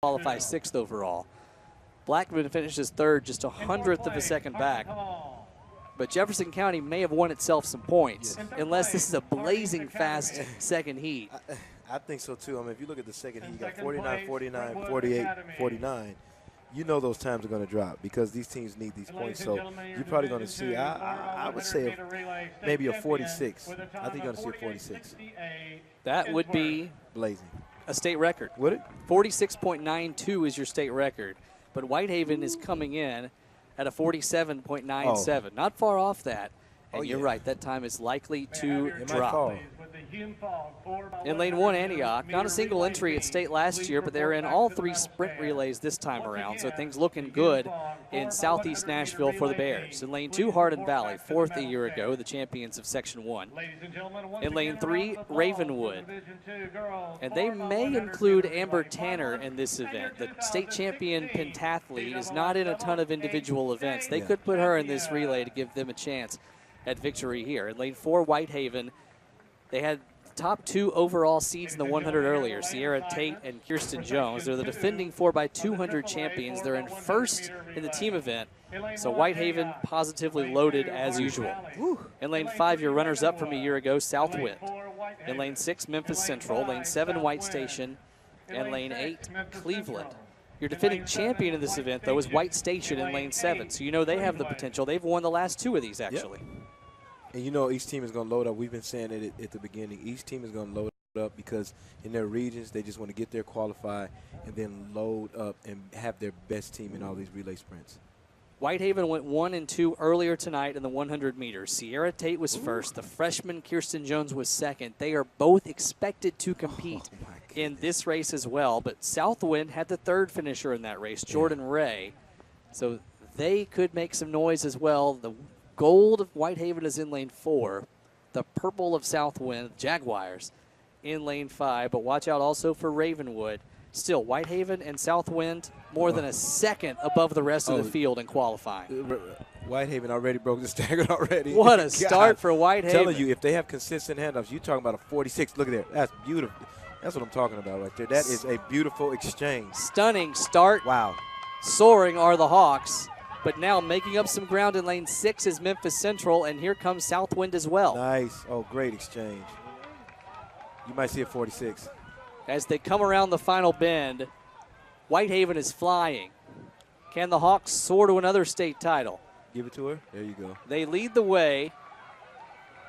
qualify 6th overall. Blackman finishes 3rd, just a 100th of a second back. But Jefferson County may have won itself some points, unless this is a blazing fast second heat. I think so, too. I mean, if you look at the second heat, you got 49, 49, 48, 49. You know those times are going to drop because these teams need these points. So you're probably going to see, I would say, maybe a 46. I think you're going to see a 46. That would be blazing. A state record. Would it? 46.92 is your state record. But Whitehaven is coming in at a 47.97. Oh. Not far off that. And you're right, that time is likely to drop. In lane 1, Antioch, not a single entry at state last year, but they're in all 3 sprint relays this time around, so things looking good in southeast Nashville for the Bears. In lane 2, Hardin Valley, 4th a year ago, the champions of Section 1. In lane 3, Ravenwood. And they may include Amber Tanner in this event. The state champion pentathlete is not in a ton of individual events. They could put her in this relay to give them a chance at victory here. In lane 4, Whitehaven, they had top 2 overall seeds in the 100 earlier, Sierra Tate and Kirsten Jones. They're the defending 4x200 champions. They're in 1st in the team event, so Whitehaven positively loaded as usual. In lane 5, your runners-up from a year ago, Southwind. In lane 6, Memphis Central. Lane 7, White Station. And lane 8, Cleveland. Your defending champion in this event, though, is White Station in lane 7, so you know they have the potential. They've won the last 2 of these, actually. Yep. And you know each team is going to load up. We've been saying it at the beginning. Each team is going to load up because in their regions they just want to get there, qualify, and then load up and have their best team in all these relay sprints. Whitehaven went 1 and 2 earlier tonight in the 100 meters. Sierra Tate was first. The freshman Kirsten Jones was second. They are both expected to compete in this race as well. But Southwind had the 3rd finisher in that race, Jordan Ray. So they could make some noise as well. The gold of Whitehaven is in lane 4. The purple of Southwind, Jaguars, in lane 5. But watch out also for Ravenwood. Still, Whitehaven and Southwind more than a second above the rest of the field in qualifying. Whitehaven already broke the stagger already. What a start for Whitehaven. I'm telling you, if they have consistent handoffs, you're talking about a 46. Look at that. That's beautiful. That's what I'm talking about right there. That is a beautiful exchange. Stunning start. Wow. Soaring are the Hawks. But now making up some ground in lane 6 is Memphis Central, and here comes Southwind as well. Nice. Oh, great exchange. You might see a 46. As they come around the final bend, Whitehaven is flying. Can the Hawks soar to another state title? Give it to her. There you go. They lead the way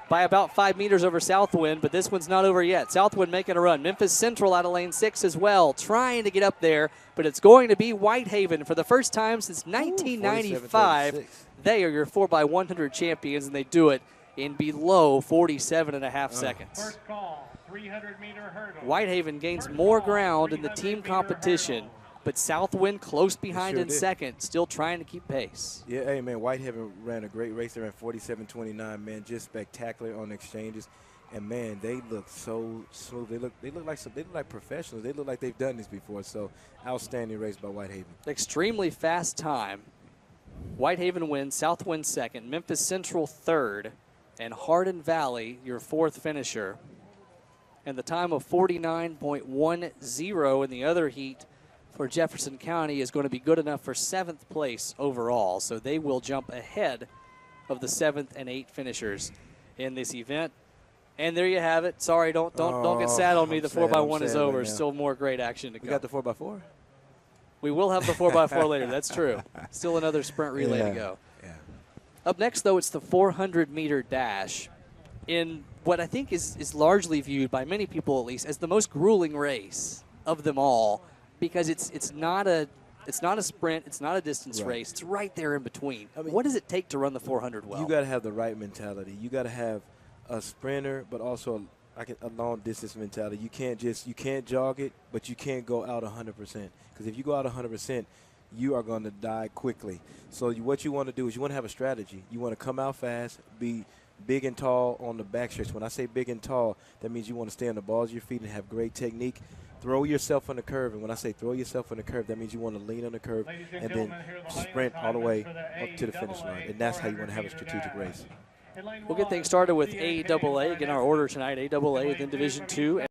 by about 5 meters over Southwind, but this one's not over yet. Southwind making a run. Memphis Central out of lane 6 as well, trying to get up there, but it's going to be Whitehaven for the first time since 1995. They are your 4x100 champions, and they do it in below 47.5 seconds. First call, 300-meter hurdle. Whitehaven gains more ground in the team competition, but Southwind close behind in second, still trying to keep pace. Yeah, hey, man, Whitehaven ran a great race. They ran 47.29, man, just spectacular on exchanges. And, man, they look so smooth. They look like professionals. They look like they've done this before. So, outstanding race by Whitehaven. Extremely fast time. Whitehaven wins, Southwind second, Memphis Central third, and Hardin Valley, your 4th finisher. And the time of 49.10 in the other heat for Jefferson County is going to be good enough for 7th place overall. So they will jump ahead of the 7th and 8th finishers in this event. And there you have it. Sorry, don't get sad on me. The 4x1 is over. Right, still more great action to come. We got the 4x4? We will have the 4x4 later. That's true. Still another sprint relay to go. Yeah. Up next, though, it's the 400-meter dash in what I think is largely viewed by many people, at least, as the most grueling race of them all, because it's not a sprint, it's not a distance race. It's right there in between. I mean, what does it take to run the 400 well? You got to have the right mentality. You got to have a sprinter, but also like a long distance mentality. You can't jog it, but you can't go out 100%. Because if you go out 100%, you are going to die quickly. So what you want to do is you want to have a strategy. You want to come out fast, be big and tall on the back stretch. When I say big and tall, that means you want to stay on the balls of your feet and have great technique. Throw yourself on the curve, and when I say throw yourself on the curve, that means you want to lean on the curve and then sprint all the way up to the finish line. And that's how you want to have a strategic race. We'll get things started with AAA. Again, our order tonight, AAA within Division II.